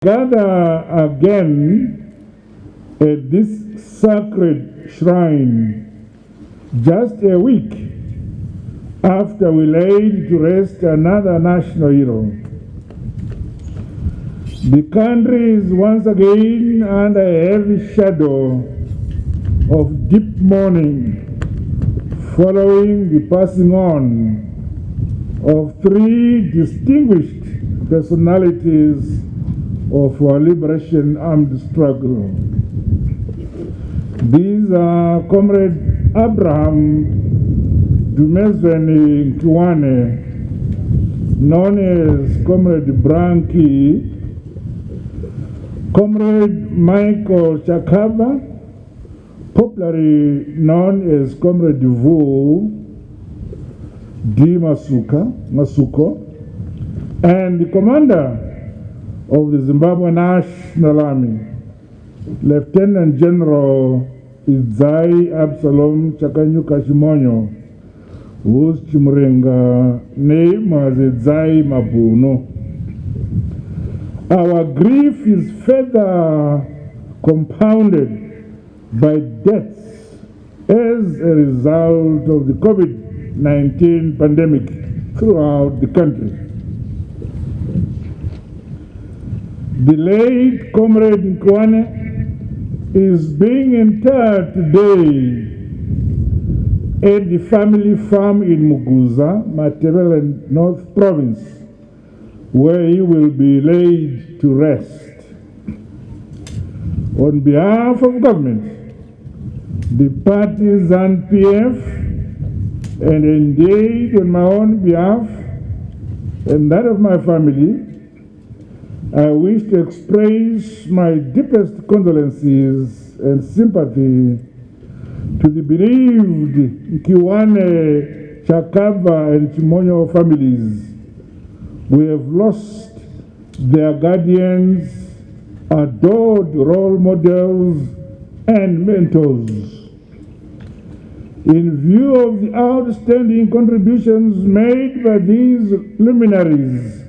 gather again at this sacred shrine just a week after we laid to rest another national hero. The country is once again under a heavy shadow of deep mourning following the passing on of three distinguished personalities of our liberation armed struggle. These are Comrade Abraham Dumezweni Nkiwane, known as Comrade Branki, Comrade Michael Chakaba, popularly known as Comrade Vu D. Masuko, and the commander of the Zimbabwe National Army, Lieutenant General Idzai Absalom Chakanyuka Shimonyo, whose Chimurenga name was Idzai Mabuno. Our grief is further compounded by deaths as a result of the COVID-19 pandemic throughout the country. The late Comrade Nkiwane is being interred today at the family farm in Muguza, Matabele North Province, where he will be laid to rest. On behalf of government, the party's PF, and indeed on my own behalf and that of my family, I wish to express my deepest condolences and sympathy to the bereaved Nkiwane, Chakaba, and Chimonyo families. We have lost their guardians, adored role models, and mentors. In view of the outstanding contributions made by these luminaries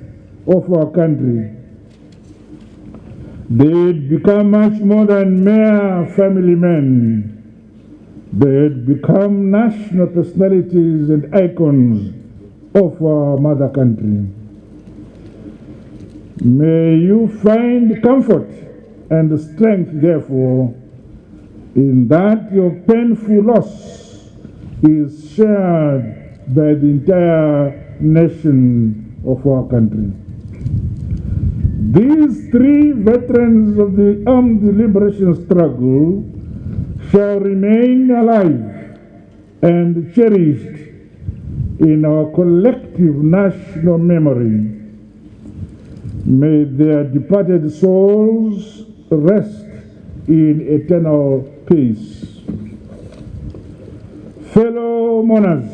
of our country, they had become much more than mere family men. They had become national personalities and icons of our mother country. May you find comfort and strength, therefore, in that your painful loss is shared by the entire nation of our country. These three veterans of the armed liberation struggle shall remain alive and cherished in our collective national memory. May their departed souls rest in eternal peace. Fellow mourners,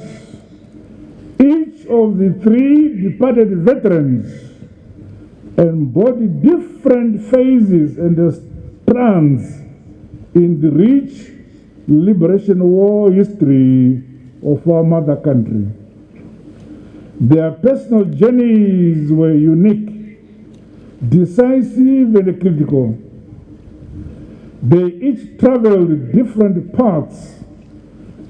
each of the three departed veterans embody different phases and strands in the rich liberation war history of our mother country. Their personal journeys were unique, decisive, and critical. They each traveled different paths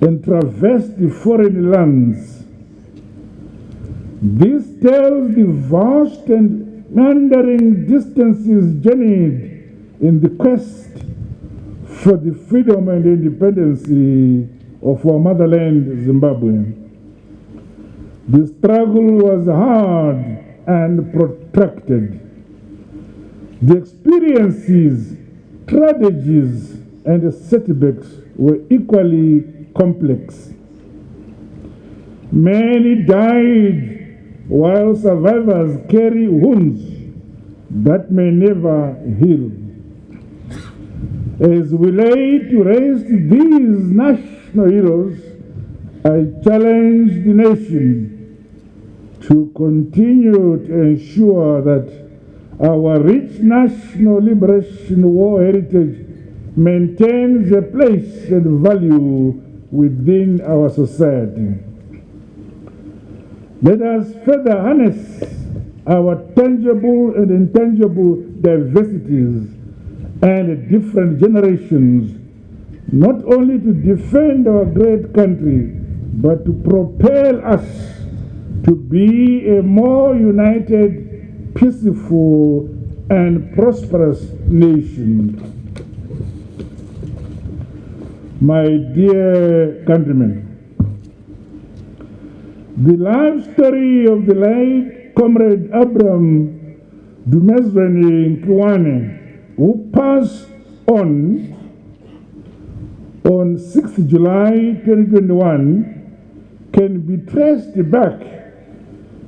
and traversed the foreign lands. This tells the vast and meandering distances journeyed in the quest for the freedom and independence of our motherland, Zimbabwe. The struggle was hard and protracted. The experiences, tragedies, and setbacks were equally complex. Many died, while survivors carry wounds that may never heal. As we lay to rest these national heroes, I challenge the nation to continue to ensure that our rich national liberation war heritage maintains a place and value within our society. Let us further harness our tangible and intangible diversities and different generations, not only to defend our great country, but to propel us to be a more united, peaceful, and prosperous nation. My dear countrymen, the life story of the late Comrade Abraham Dumezweni Nkiwane, who passed on 6th July 2021, can be traced back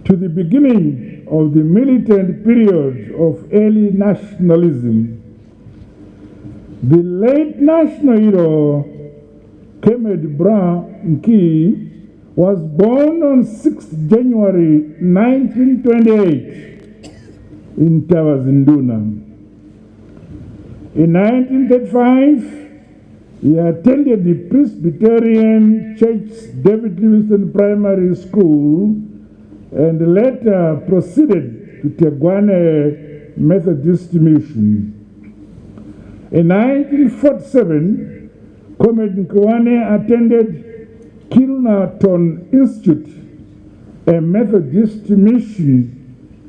to the beginning of the militant period of early nationalism. The late national hero, Comrade Bra Nki, was born on 6th January 1928 in Tawazinduna. In 1935, he attended the Presbyterian Church David Livingstone Primary School and later proceeded to Tegwane Methodist Mission. In 1947, Comrade Nkiwane attended Kilnerton Institute, a Methodist mission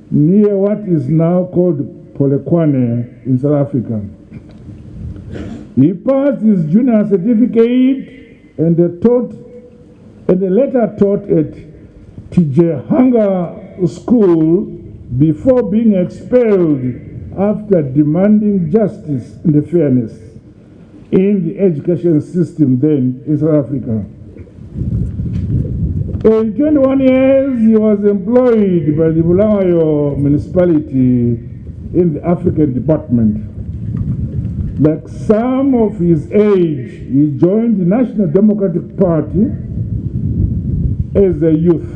near what is now called Polokwane in South Africa. He passed his junior certificate and later taught at TJ Hunger School before being expelled after demanding justice and fairness in the education system then in South Africa. In 21 years, he was employed by the Bulawayo municipality in the African department. Like some of his age, he joined the National Democratic Party as a youth.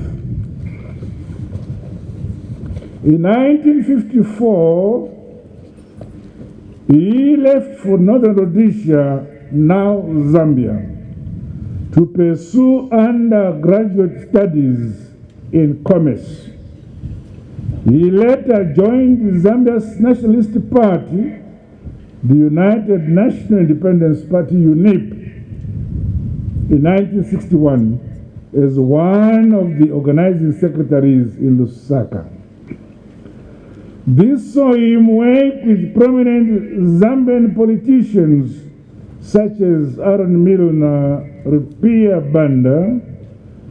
In 1954, he left for Northern Rhodesia, now Zambia, to pursue undergraduate studies in commerce. He later joined Zambia's Nationalist Party, the United National Independence Party, UNIP, in 1961 as one of the organizing secretaries in Lusaka. This saw him work with prominent Zambian politicians such as Aaron Milner, Rupia Banda,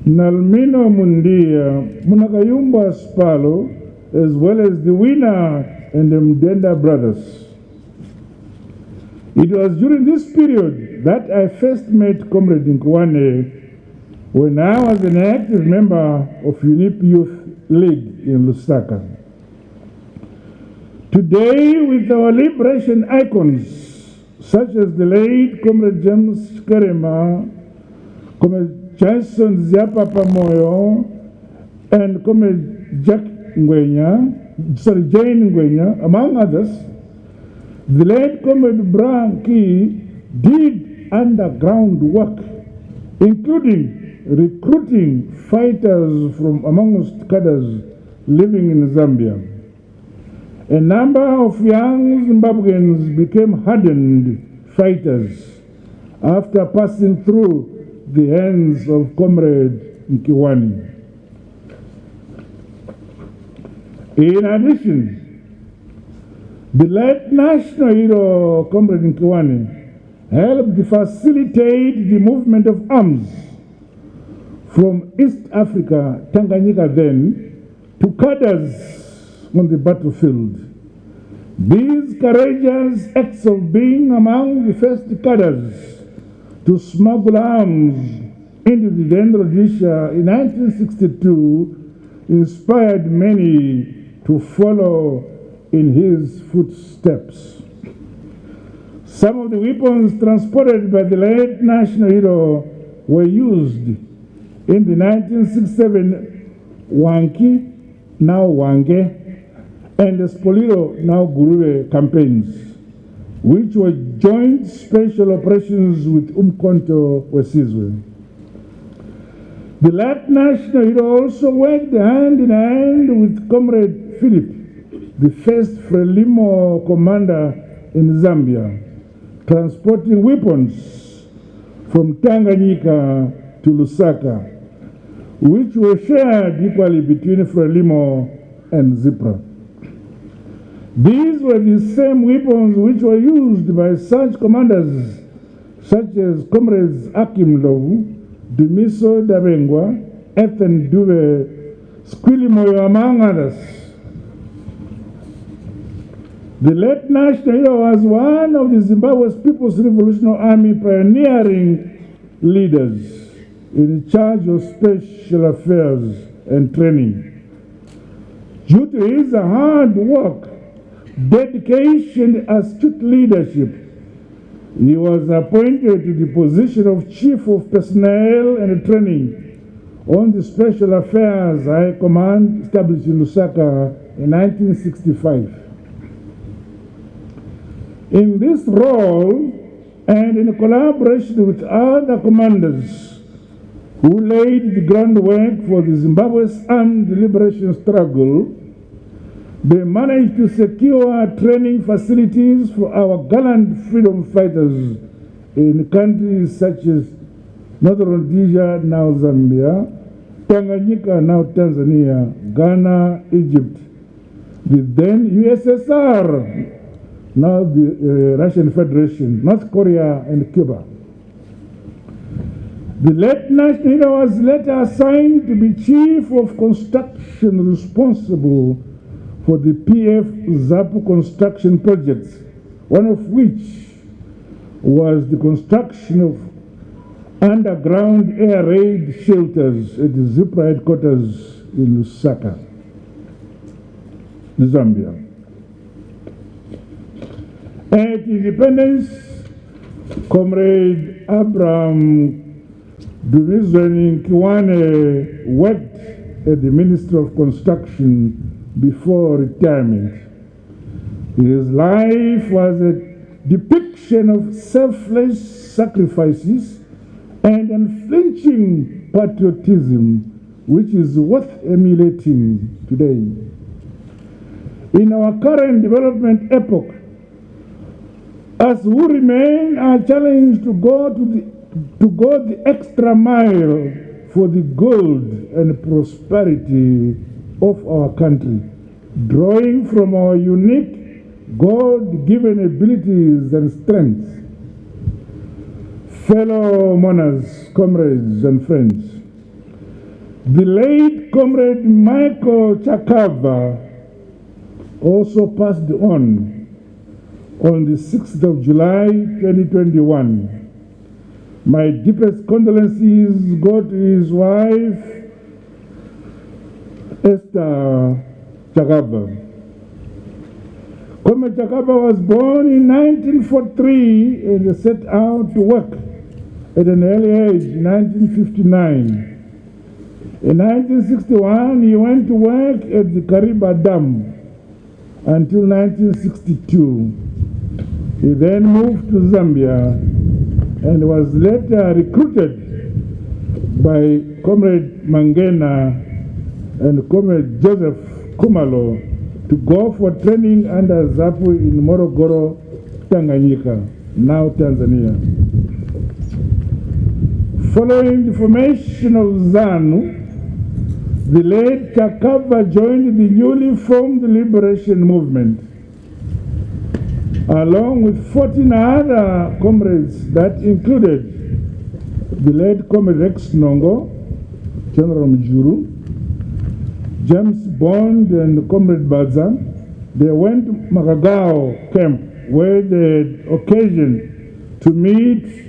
Nalmino Mundia, Munagayumba Spalo, as well as the winner and the Mdenda brothers. It was during this period that I first met Comrade Nkiwane when I was an active member of UNIP Youth League in Lusaka. Today, with our liberation icons, such as the late Comrade James Karema, Comrade Jason Ziapa Pamoyo, and Comrade Jane Ngwenya, among others, the late Comrade Bra Nki did underground work, including recruiting fighters from amongst cadres living in Zambia. A number of young Zimbabweans became hardened fighters after passing through the hands of Comrade Nkiwane. In addition, the late national hero, Comrade Nkiwane, helped facilitate the movement of arms from East Africa, Tanganyika then, to cadres on the battlefield. These courageous acts of being among the first cadres to smuggle arms into the then Rhodesia in 1962 inspired many to follow in his footsteps. Some of the weapons transported by the late national hero were used in the 1967 Wanki, now Wange, and the Spoliro, now Gurube campaigns, which were joint special operations with Umkhonto Wesizwe. The late national hero also worked hand in hand with Comrade Philip the first Frelimo commander in Zambia, transporting weapons from Tanganyika to Lusaka, which were shared equally between Frelimo and Zipra. These were the same weapons which were used by such commanders such as Comrades Akim Lovu, Dumiso Dabengwa, Ethan Dube, Squilimoyo, among others. The late national hero was one of the Zimbabwe's People's Revolutionary Army pioneering leaders in charge of special affairs and training. Due to his hard work, dedication, and astute leadership, he was appointed to the position of Chief of Personnel and Training on the Special Affairs High Command established in Lusaka in 1965. In this role, and in collaboration with other commanders who laid the groundwork for the Zimbabwe's armed liberation struggle, they managed to secure training facilities for our gallant freedom fighters in countries such as Northern Rhodesia, now Zambia, Tanganyika, now Tanzania, Ghana, Egypt, the then USSR, now the Russian Federation, North Korea, and Cuba. The late national hero was later assigned to be Chief of Construction responsible for the PF ZAPU construction projects, one of which was the construction of underground air raid shelters at the Zipra headquarters in Lusaka, Zambia. At independence, Comrade Abraham Dumisweni Kiwane worked at the Ministry of Construction before retirement. His life was a depiction of selfless sacrifices and unflinching patriotism, which is worth emulating today. In our current development epoch, us who remain are challenged to go the extra mile for the good and prosperity of our country, drawing from our unique God-given abilities and strengths. Fellow mourners, comrades and friends, the late Comrade Michael Chakava also passed on the 6th of July 2021. My deepest condolences go to his wife, Esther Chakava. Comrade Chakava was born in 1943 and set out to work at an early age in 1959. In 1961, he went to work at the Kariba Dam until 1962. He then moved to Zambia and was later recruited by Comrade Mangena and Comrade Joseph Kumalo to go for training under ZAPU in Morogoro, Tanganyika, now Tanzania. Following the formation of ZANU, the late Chakava joined the newly formed liberation movement, along with 14 other comrades that included the late Comrade Rex Nongo, General Mjuru, James Bond, and Comrade Baza. They went to Makagao camp, where they had occasion to meet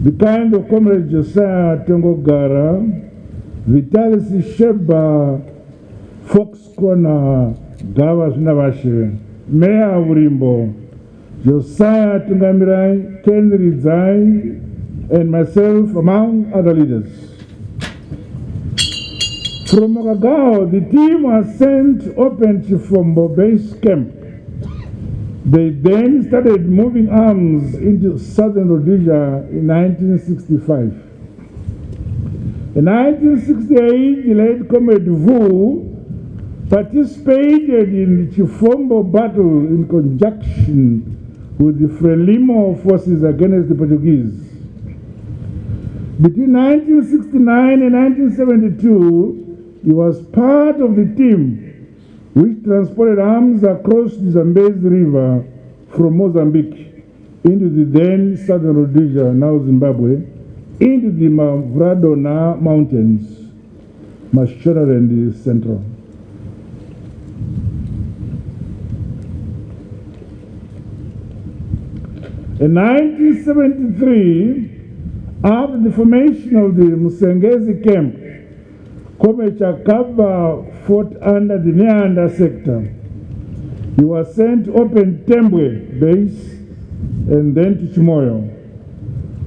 the kind of Comrade Josiah Tengogara, Vitalis Sheba, Fox Kona, Gavas Navashe, Mayor Urimbo, Josiah Tungamirai, Ken Rizai, and myself, among other leaders. From Makagao, the team was sent to Open Chifombo base camp. They then started moving arms into southern Rhodesia in 1965. In 1968, the late Comrade Vu participated in the Chifombo battle in conjunction with the Frelimo forces against the Portuguese. Between 1969 and 1972, he was part of the team which transported arms across the Zambezi River from Mozambique into the then southern Rhodesia, now Zimbabwe, into the Mavradona Mountains, Mashonaland Central. In 1973, after the formation of the Musengezi camp, Komechakaba fought under the Neanda sector. He was sent to open Tembwe base and then to Chimoyo.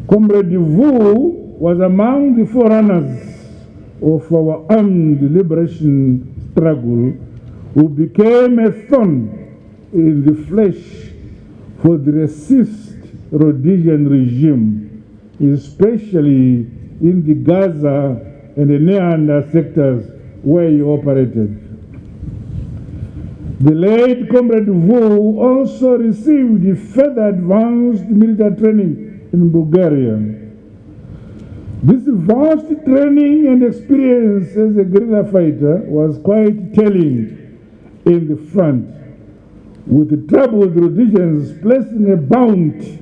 Comrade Vu was among the forerunners of our armed liberation struggle, who became a thorn in the flesh for the racist Rhodesian regime, especially in the Gaza and the Neanda sectors where he operated. The late Comrade Vu also received further advanced military training in Bulgaria. This vast training and experience as a guerrilla fighter was quite telling in the front, with the troubled Rhodesians placing a bounty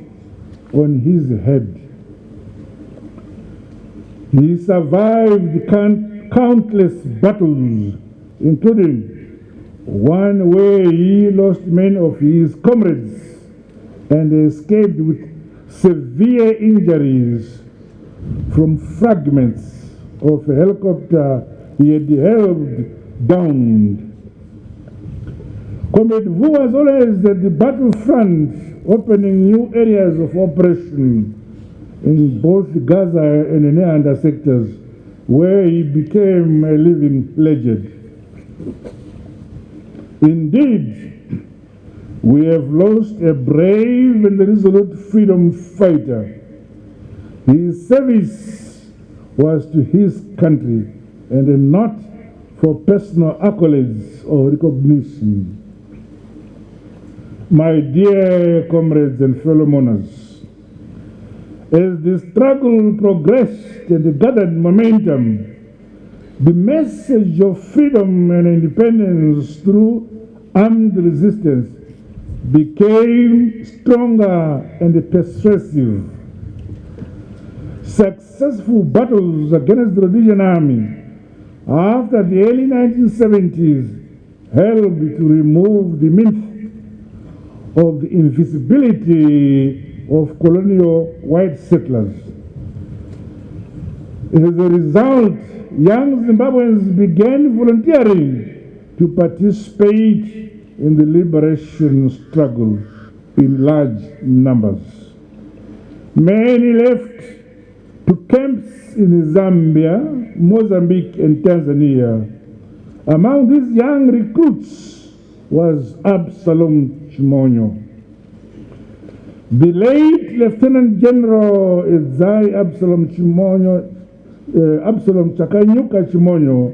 on his head. He survived countless battles, including one where he lost many of his comrades and escaped with severe injuries from fragments of a helicopter he had held downed. Comrade Vu was always at the battlefront, opening new areas of operation in both Gaza and the Neanda sectors, where he became a living legend. Indeed, we have lost a brave and resolute freedom fighter. His service was to his country and not for personal accolades or recognition. My dear comrades and fellow mourners, as the struggle progressed and gathered momentum, the message of freedom and independence through armed resistance became stronger and persuasive. Successful battles against the Rhodesian army after the early 1970s helped to remove the myth of the invisibility of colonial white settlers. As a result, young Zimbabweans began volunteering to participate in the liberation struggle in large numbers. Many left to camps in Zambia, Mozambique, and Tanzania. Among these young recruits was Absalom Chimonyo. The late Lieutenant General Ezai Absalom Chakanyuka Chimonyo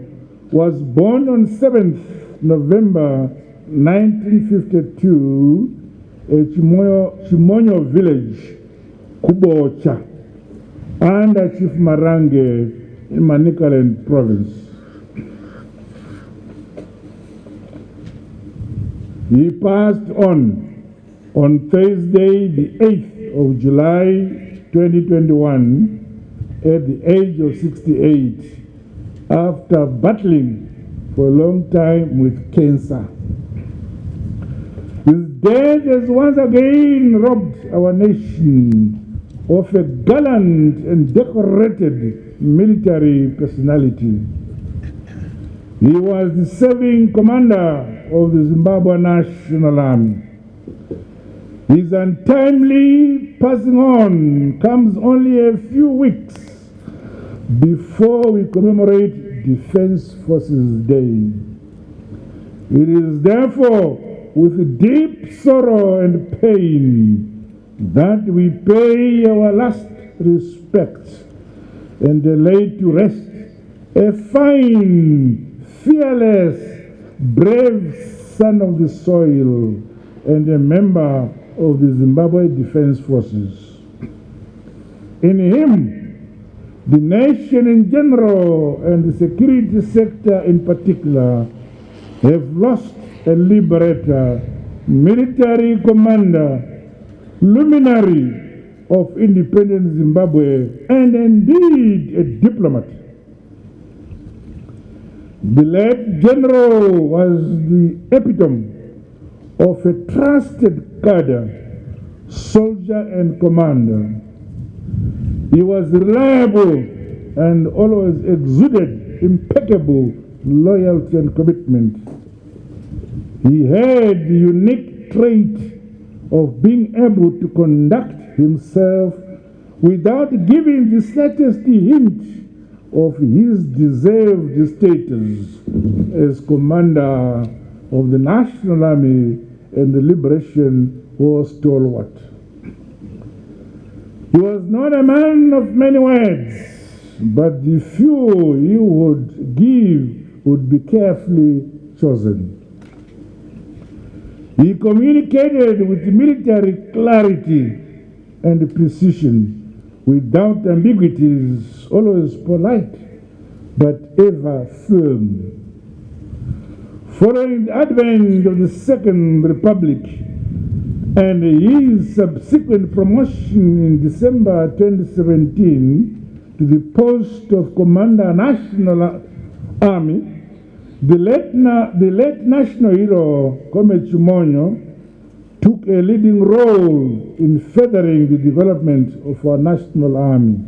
was born on 7th November 1952 at Chimonyo village, Kubocha, under Chief Marange in Manicaland province. He passed on Thursday, the 8th of July 2021, at the age of 68, after battling for a long time with cancer. His death has once again robbed our nation of a gallant and decorated military personality. He was the serving commander of the Zimbabwe National Army. His untimely passing on comes only a few weeks before we commemorate Defense Forces Day. It is therefore with deep sorrow and pain that we pay our last respects and lay to rest a fine, fearless, brave son of the soil and a member of the Zimbabwe Defense Forces. In him, the nation in general and the security sector in particular have lost a liberator, military commander, luminary of independent Zimbabwe, and indeed a diplomat. The late general was the epitome of a trusted cadre, soldier and commander. He was reliable and always exuded impeccable loyalty and commitment. He had the unique trait of being able to conduct himself without giving the slightest hint of his deserved status as commander of the National Army and the Liberation War stalwart. He was not a man of many words, but the few he would give would be carefully chosen. He communicated with military clarity and precision, without ambiguities, always polite, but ever firm. Following the advent of the Second Republic and his subsequent promotion in December 2017 to the post of Commander National Army, the late national hero, Comrade Chimonyo, took a leading role in furthering the development of our national army.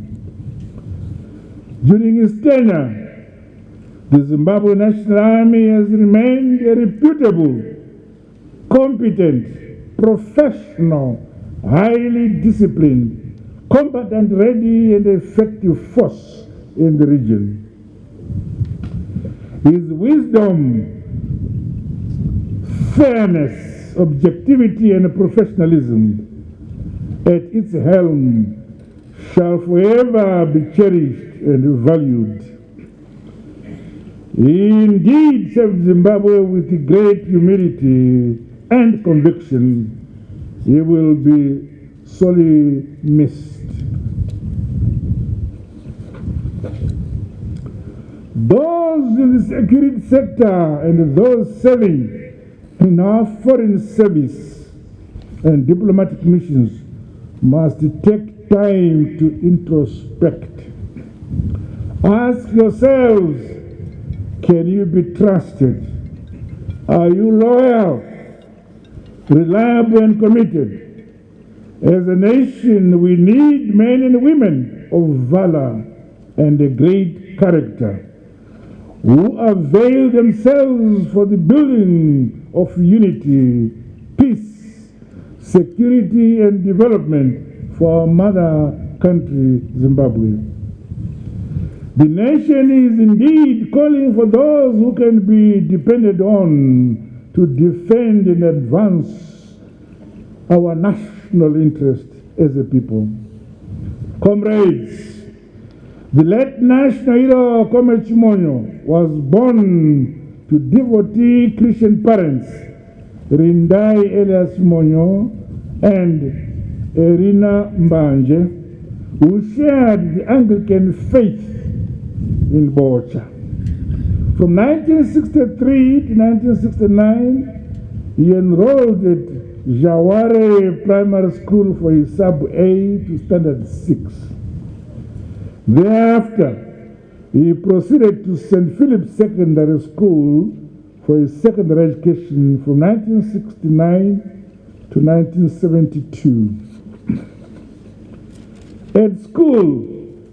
During his tenure, the Zimbabwe National Army has remained a reputable, competent, professional, highly disciplined, combatant ready and effective force in the region. His wisdom, fairness, objectivity, and professionalism at its helm shall forever be cherished and valued. He indeed served Zimbabwe with great humility and conviction. He will be sorely missed. Those in the security sector and those serving in our foreign service and diplomatic missions must take time to introspect. Ask yourselves, can you be trusted? Are you loyal, reliable, and committed? As a nation, we need men and women of valor and a great character who avail themselves for the building of unity, peace, security, and development for our mother country, Zimbabwe. The nation is indeed calling for those who can be depended on to defend and advance our national interest as a people. Comrades, the late national hero Comrade Chimonyo was born to devotee Christian parents, Rindai Elias Chimonyo and Irina Mbanje, who shared the Anglican faith in Bocha. From 1963 to 1969, he enrolled at Jaware Primary School for his sub-A to standard 6. Thereafter, he proceeded to St. Philip's Secondary School for his secondary education from 1969 to 1972. At school,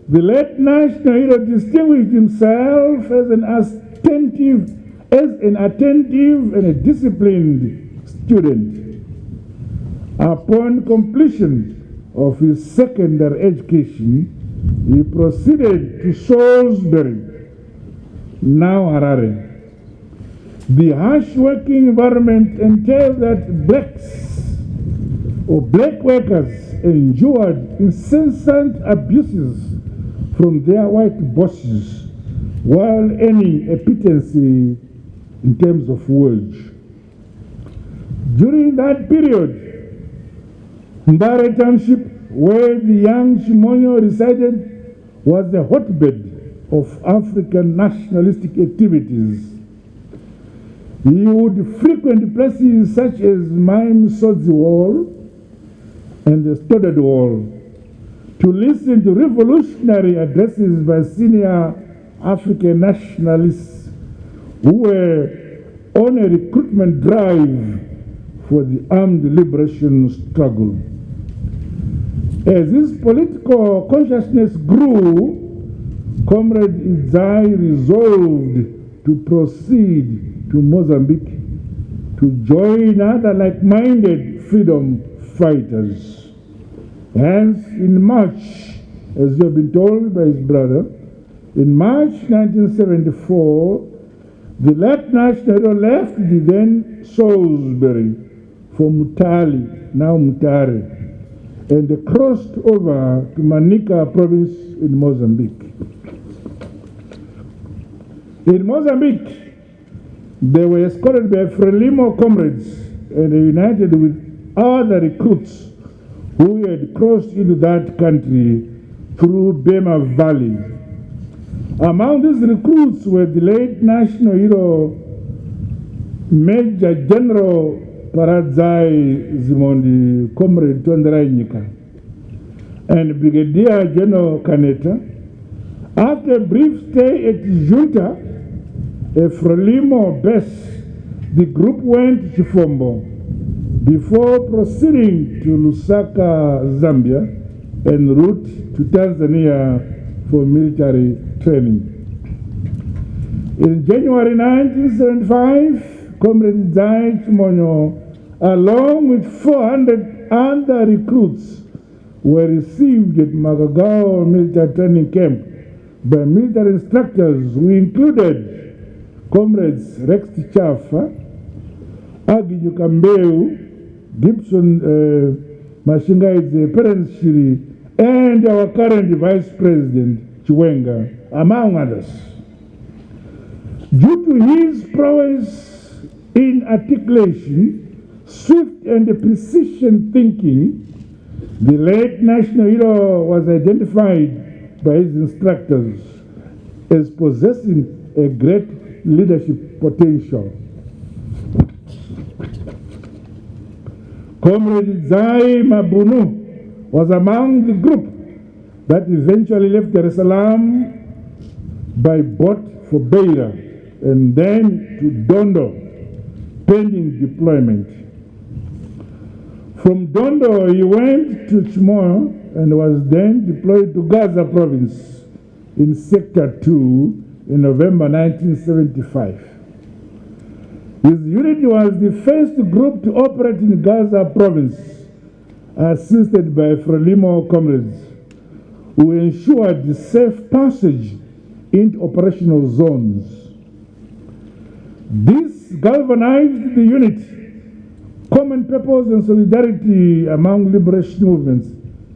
the late national hero distinguished himself as an attentive and a disciplined student. Upon completion of his secondary education, he proceeded to Salisbury, now Harare. The harsh working environment entailed that blacks or black workers endured incessant abuses from their white bosses while earning a pittance in terms of wage. During that period, Mbare Township, where the young Shimonyo resided, was a hotbed of African nationalistic activities. He would frequent places such as Mime Sodzi Wall and the Stoddard Wall to listen to revolutionary addresses by senior African nationalists who were on a recruitment drive for the armed liberation struggle. As his political consciousness grew, Comrade Idzai resolved to proceed to Mozambique to join other like-minded freedom fighters. Hence, in March, as you have been told by his brother, in March 1974, the late national left the then Salisbury for Mutali, now Mutare, and they crossed over to Manica province in Mozambique. In Mozambique, they were escorted by Frelimo comrades and united with other recruits who had crossed into that country through Bema Valley. Among these recruits were the late national hero Major General Paradzai Zimondi, Comrade Tonderai Nyika, and Brigadier General Kaneta. After a brief stay at Junta, a Frelimo base, the group went to Chifombo before proceeding to Lusaka, Zambia, en route to Tanzania for military training. In January 1975, Comrade Idzai Chimonyo, along with 400 other recruits, were received at Magagao military training camp by military instructors who included Comrades Rex Chafa, Agi Yukambeu, Gibson Mashingaidze, Parents Shiri, and our current Vice President, Chiwenga, among others. Due to his prowess in articulation, swift and precision thinking, the late national hero was identified by his instructors as possessing a great leadership potential. Comrade Idzai Mabunu was among the group that eventually left Dar es Salaam by boat for Beira and then to Dondo, pending deployment. From Dondo, he went to Chimoyo and was then deployed to Gaza province in Sector 2 in November 1975. His unit was the first group to operate in Gaza province, assisted by Frelimo comrades, who ensured the safe passage into operational zones. This galvanized the unit, common purpose and solidarity among liberation movements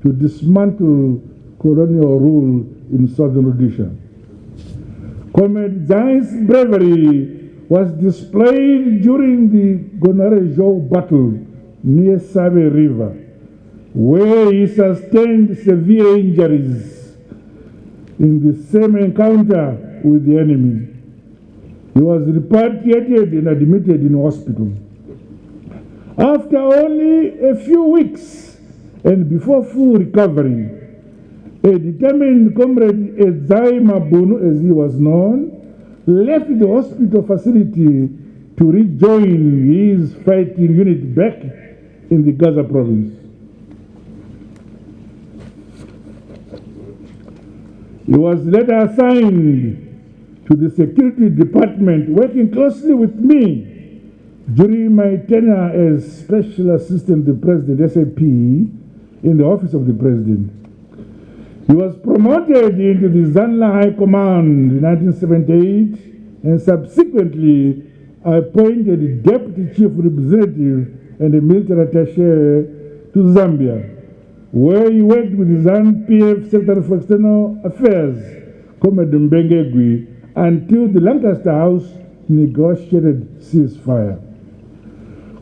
to dismantle colonial rule in southern Rhodesia. Comrade Idzai's bravery was displayed during the Gonarejo battle near Save River, where he sustained severe injuries in the same encounter with the enemy. He was repatriated and admitted in hospital. After only a few weeks and before full recovery, a determined Comrade Idzai Mabunu, as he was known, left the hospital facility to rejoin his fighting unit back in the Gaza province. He was later assigned to the security department, working closely with me during my tenure as Special Assistant to the President, SAP, in the Office of the President. He was promoted into the Zanla High Command in 1978 and subsequently appointed Deputy Chief Representative and a military attaché to Zambia, where he worked with the ZANU-PF Secretary for External Affairs, Comrade Mbengegwi, until the Lancaster House negotiated ceasefire.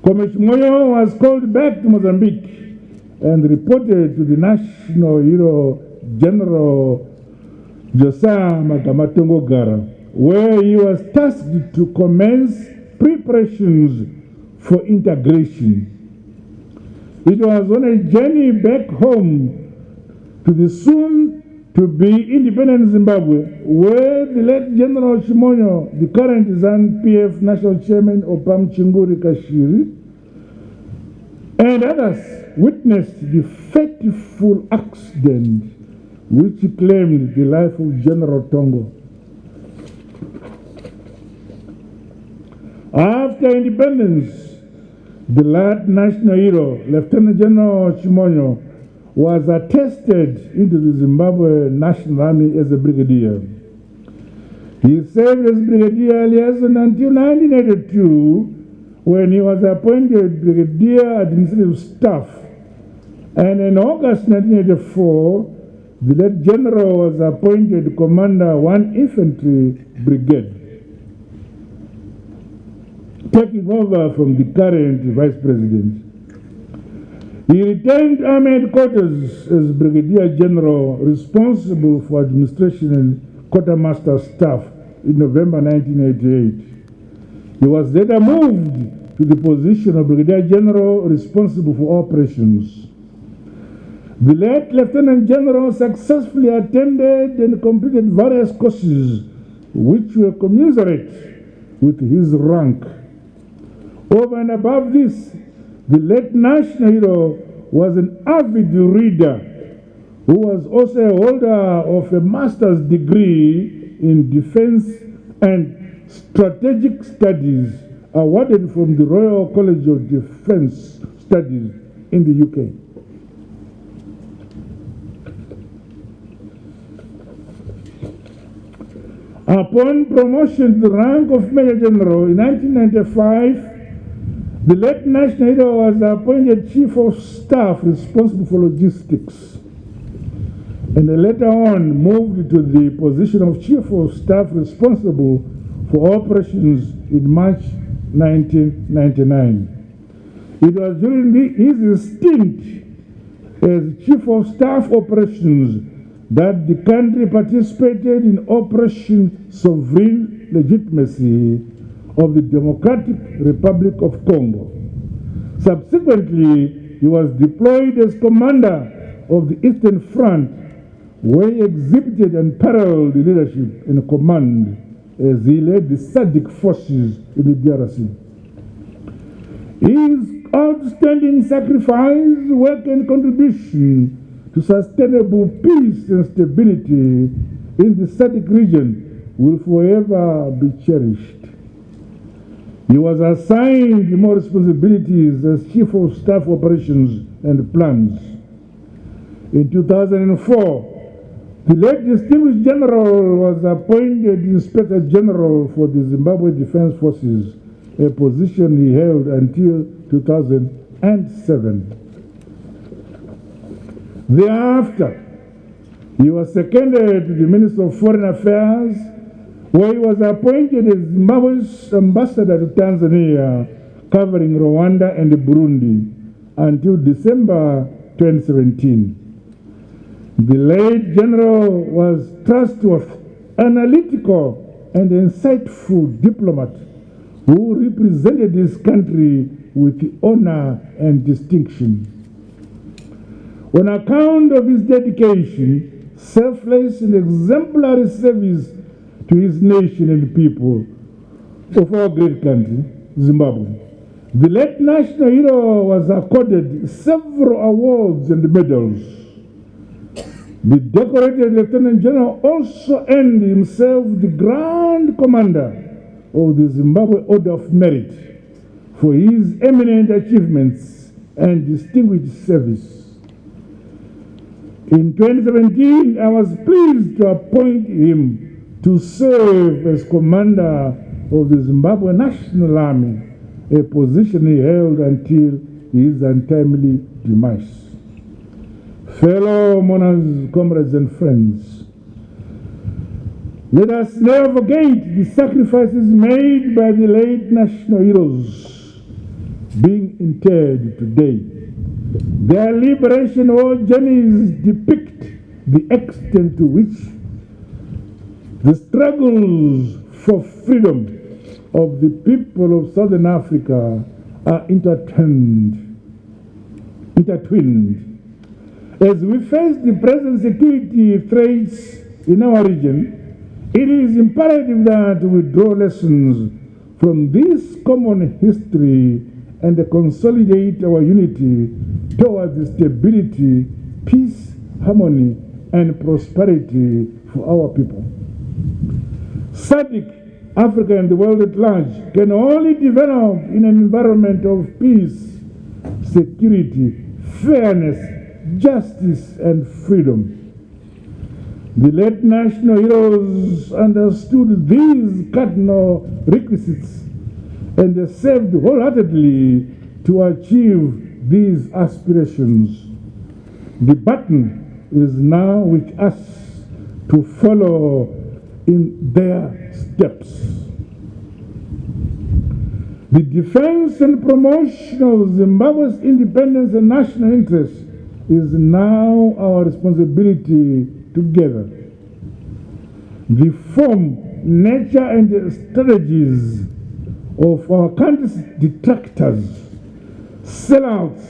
Kwame Chimoyo was called back to Mozambique and reported to the national hero General Josiah Magamatongo Gara, where he was tasked to commence preparations for integration. It was on a journey back home to the soon-to-be independent Zimbabwe, where the late General Chimoyo, the current ZANU-PF National Chairman Opam Chinguri Kashiri, and others witnessed the fateful accident which claimed the life of General Tongo. After independence, the late national hero, Lieutenant General Chimoyo, was attested into the Zimbabwe National Army as a brigadier. He served as brigadier liaison until 1982, when he was appointed brigadier administrative staff. And in August 1984, the late general was appointed commander 1 Infantry Brigade, taking over from the current vice president. He retained army headquarters as brigadier general responsible for administration and quartermaster staff in November 1988. He was later moved to the position of brigadier general responsible for operations. The late Lieutenant General successfully attended and completed various courses which were commensurate with his rank. Over and above this, the late national hero was an avid reader who was also a holder of a master's degree in defense and strategic studies awarded from the Royal College of Defense Studies in the UK. Upon promotion to the rank of Major General in 1995, the late national hero was appointed Chief of Staff responsible for logistics, and later on moved to the position of Chief of Staff responsible for operations in March 1999. It was during his stint as Chief of Staff Operations that the country participated in Operation Sovereign Legitimacy of the Democratic Republic of Congo. Subsequently, he was deployed as commander of the Eastern Front, where he exhibited unparalleled leadership and command as he led the SADC forces in the DRC. His outstanding sacrifice, work, and contribution to sustainable peace and stability in the SADC region will forever be cherished. He was assigned more responsibilities as Chief of Staff Operations and Plans. In 2004, the late distinguished general was appointed Inspector General for the Zimbabwe Defense Forces, a position he held until 2007. Thereafter, he was seconded to the Minister of Foreign Affairs, where he was appointed as Zimbabwe's ambassador to Tanzania, covering Rwanda and Burundi, until December 2017. The late general was trustworthy, analytical, and insightful diplomat who represented his country with honor and distinction. On account of his dedication, selfless, and exemplary service to his nation and people of our great country, Zimbabwe, the late national hero was accorded several awards and medals. The decorated Lieutenant General also earned himself the Grand Commander of the Zimbabwe Order of Merit for his eminent achievements and distinguished service. In 2017, I was pleased to appoint him to serve as commander of the Zimbabwe National Army, a position he held until his untimely demise. Fellow monarchs, comrades, and friends, Let us never forget the sacrifices made by the late national heroes being interred today. Their liberation war journeys depict the extent to which the struggles for freedom of the people of Southern Africa are intertwined. As we face the present security threats in our region, it is imperative that we draw lessons from this common history and consolidate our unity towards the stability, peace, harmony, and prosperity for our people. SADC, Africa, and the world at large can only develop in an environment of peace, security, fairness, justice, and freedom. The late national heroes understood these cardinal requisites and they served wholeheartedly to achieve these aspirations. The baton is now with us to follow in their steps. The defense and promotion of Zimbabwe's independence and national interest is now our responsibility together. The form, nature, and strategies of our country's detractors, sellouts,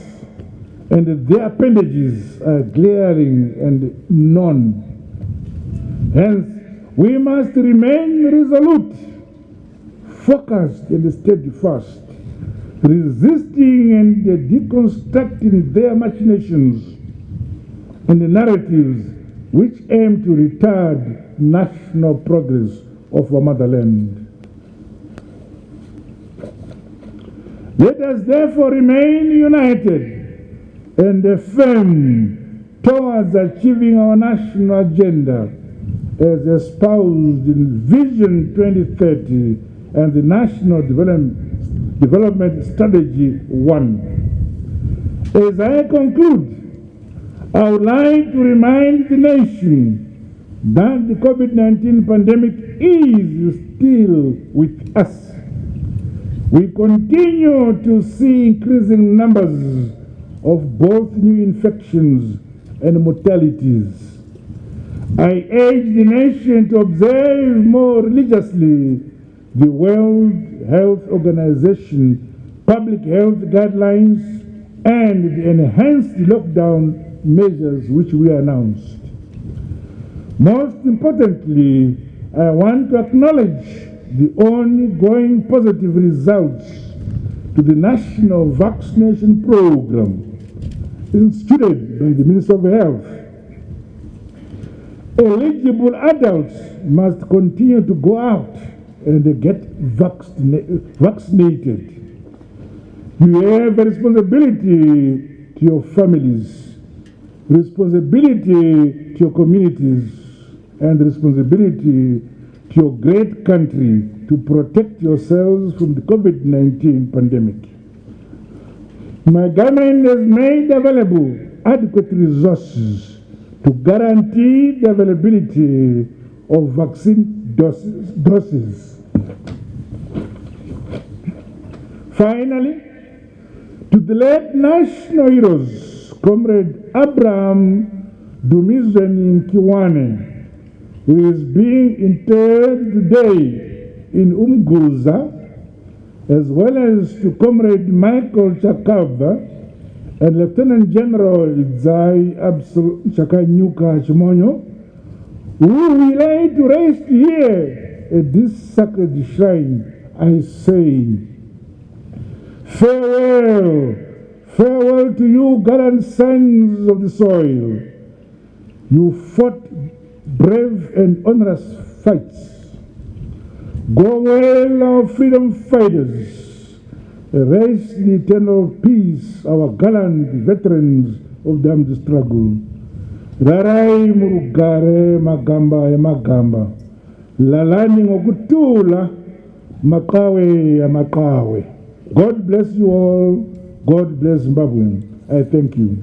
and their appendages are glaring and known. Hence, we must remain resolute, focused, and steadfast, resisting and deconstructing their machinations and the narratives which aim to retard national progress of our motherland. Let us therefore remain united and firm towards achieving our national agenda as espoused in Vision 2030 and the National Development Strategy 1. As I conclude, I would like to remind the nation that the COVID-19 pandemic is still with us. We continue to see increasing numbers of both new infections and mortalities. I urge the nation to observe more religiously the World Health Organization public health guidelines and the enhanced lockdown measures which we announced. Most importantly, I want to acknowledge the ongoing positive results to the national vaccination program instituted by the Minister of Health. Eligible adults must continue to go out and get vaccinated. You have a responsibility to your families, responsibility to your communities, and responsibility to your great country to protect yourselves from the COVID-19 pandemic. My government has made available adequate resources to guarantee the availability of vaccine doses. Finally, to the late national heroes, Comrade Abraham Dumizweni Kiwane, who is being interred today in Umguza, as well as to Comrade Michael Chakava and Lieutenant General Idzai Absul Chakanyuka Chimonyo, who we lay to rest here at this sacred shrine. I say, farewell, farewell to you, gallant sons of the soil. You fought brave and honorous fights. Go well, our freedom fighters. Raise in eternal peace our gallant veterans of the armed struggle. Rarai murugare magamba ya magamba. Lalani ngokutula makawe ya makawe. God bless you all. God bless Zimbabwe. I thank you.